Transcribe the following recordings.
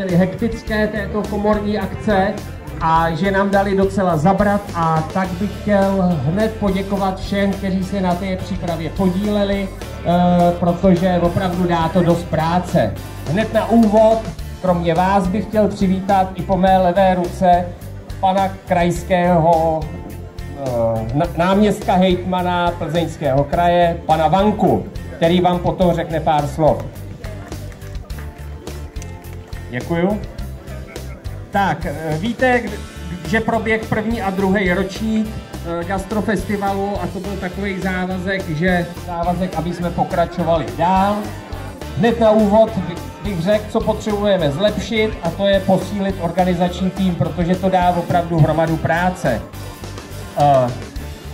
byly hektické této komorní akce a že nám dali docela zabrat, a tak bych chtěl hned poděkovat všem, kteří se na té přípravě podíleli, protože opravdu dá to dost práce. Hned na úvod, kromě vás, bych chtěl přivítat i po mé levé ruce pana krajského náměstka hejtmana Plzeňského kraje, pana Vanku, který vám potom řekne pár slov. Děkuju. Tak, víte, že proběh první a druhý ročník gastrofestivalu a to byl takový závazek, aby jsme pokračovali dál. Hned na úvod bych řekl, co potřebujeme zlepšit, a to je posílit organizační tým, protože to dá opravdu hromadu práce.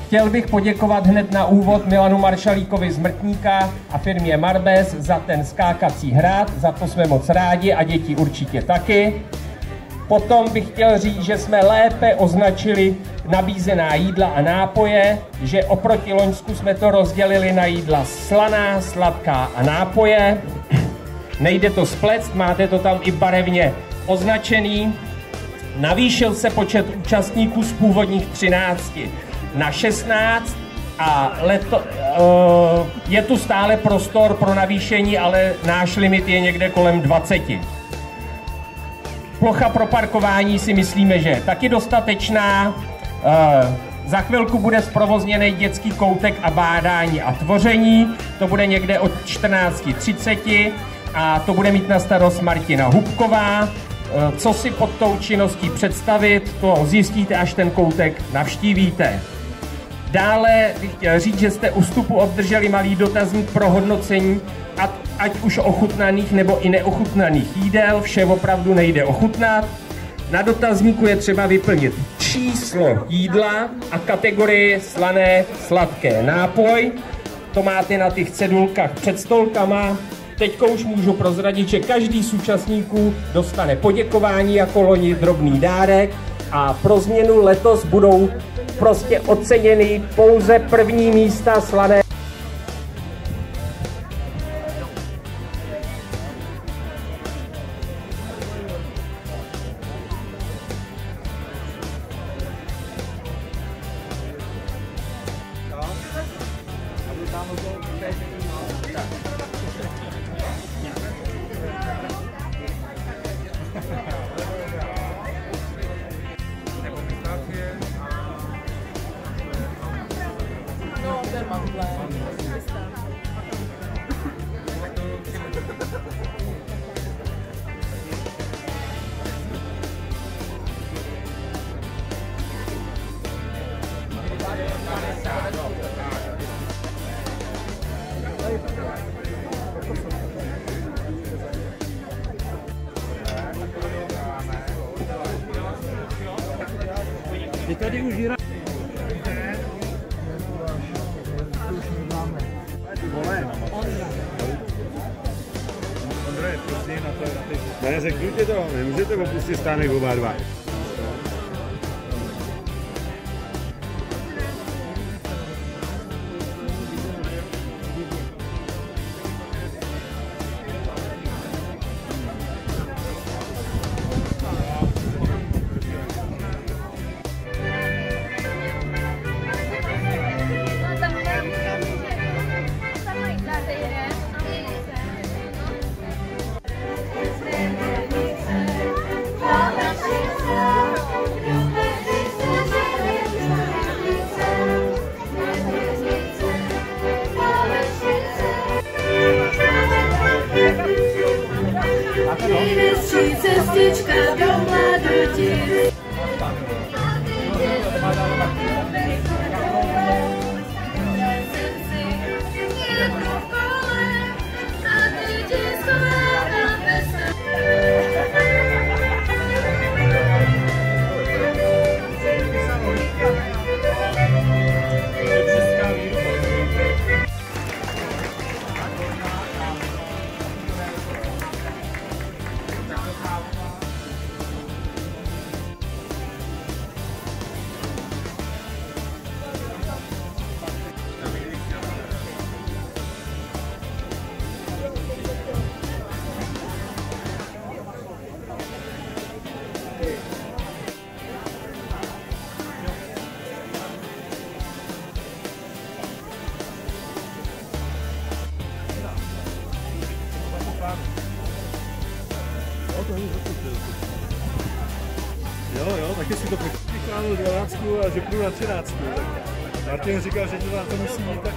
Chtěl bych poděkovat hned na úvod Milanu Maršalíkovi z Mrtníka a firmě Marbes za ten skákací hrad, za to jsme moc rádi a děti určitě taky. Potom bych chtěl říct, že jsme lépe označili nabízená jídla a nápoje, že oproti loňsku jsme to rozdělili na jídla slaná, sladká a nápoje. Nejde to splést, máte to tam i barevně označený. Navýšil se počet účastníků z původních 13 na 16 a je tu stále prostor pro navýšení, ale náš limit je někde kolem 20. Plocha pro parkování si myslíme, že je taky dostatečná. Za chvilku bude zprovozněný dětský koutek a bádání a tvoření. To bude někde od 14:30 a to bude mít na starost Martina Hubková. Co si pod tou činností představit, to zjistíte, až ten koutek navštívíte. Dále bych chtěl říct, že jste u vstupu obdrželi malý dotazník pro hodnocení, ať už ochutnaných nebo i neochutnaných jídel. Vše opravdu nejde ochutnat. Na dotazníku je třeba vyplnit číslo jídla a kategorii slané, sladké, nápoj. To máte na těch cedulkách před stolkama. Teďko už můžu prozradit, že každý z účastníků dostane poděkování jako loni, drobný dárek, a pro změnu letos budou prostě oceněny pouze první místa slané. Je tady už Jira. Ondra, prosím na to. Ne, řekněte to, nemůžete opustit stánek oba dva. Cestička do mladosti. Jo, taky si to přiklánu 12 a že půjdu na 13. Tak Martin říkal, že to na to musí mít taky.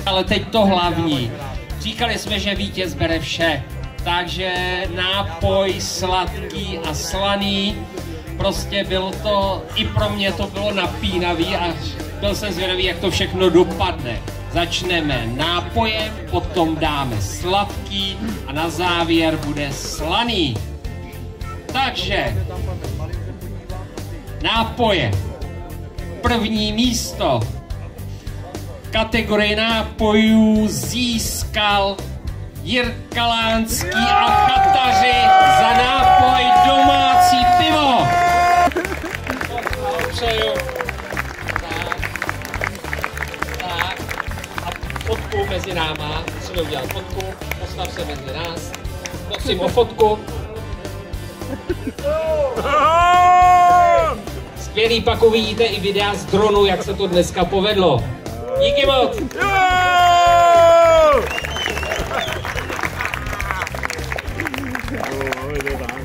Ale teď to hlavní. Říkali jsme, že vítěz bere vše. Takže nápoj sladký a slaný. Prostě bylo to, i pro mě to bylo napínavý a byl jsem zvědavý, jak to všechno dopadne. Začneme nápojem, potom dáme sladký a na závěr bude slaný. Takže nápoje. První místo kategorie nápojů získal Jirka Lánský a Chataři za nápoj domácí pivo. Přeju. Tak. A fotku mezi náma. Musíme udělat fotku. Postav se mezi nás. Prosím o fotku. Skvělý, pak uvidíte i videa z dronu, jak se to dneska povedlo. Díky moc!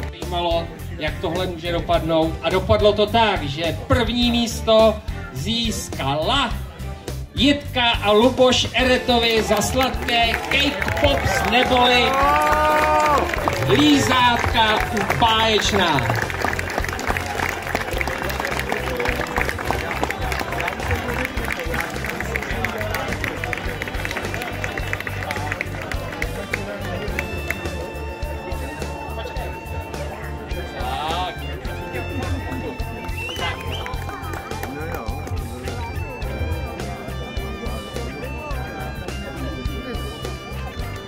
Zajímalo, jak tohle může dopadnout. A dopadlo to tak, že první místo získala Jitka a Luboš Eretovi za sladké Cake Pops neboli lízátka báječná.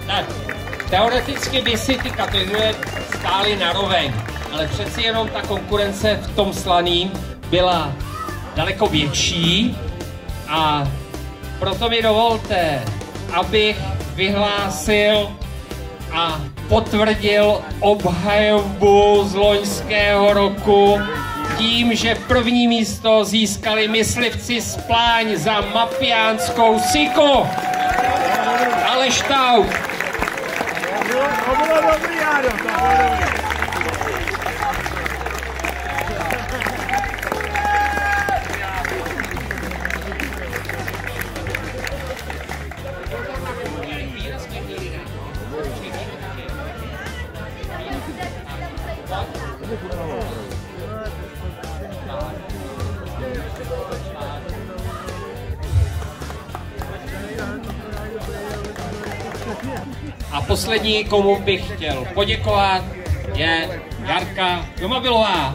Tak, teoreticky by si ty kategorie stály naroveň, ale přeci jenom ta konkurence v tom slaným byla daleko větší a proto mi dovolte, abych vyhlásil a potvrdil obhajobu z loňského roku tím, že první místo získali myslivci z Pláň za mafiánskou siku. Aleš Tauk. To bylo dobrý, Járo, to bylo dobrý. A poslední, komu bych chtěl poděkovat, je Jarka Domabilová.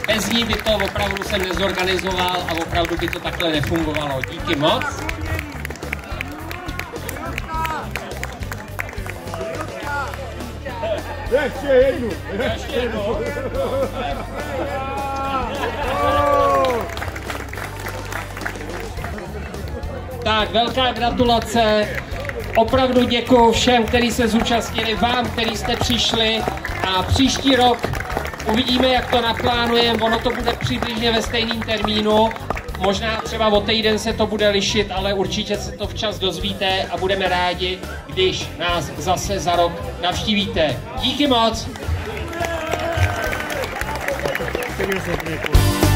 Bez ní by to opravdu jsem nezorganizoval a opravdu by to takhle nefungovalo. Díky moc. Ještě jednu. Tak, velká gratulace. Opravdu děkuji všem, kteří se zúčastnili, vám, kteří jste přišli a příští rok uvidíme, jak to naplánujeme. Ono to bude přibližně ve stejném termínu. Možná třeba o týden se to bude lišit, ale určitě se to včas dozvíte a budeme rádi, když nás zase za rok navštívíte. Díky moc! Děkuji.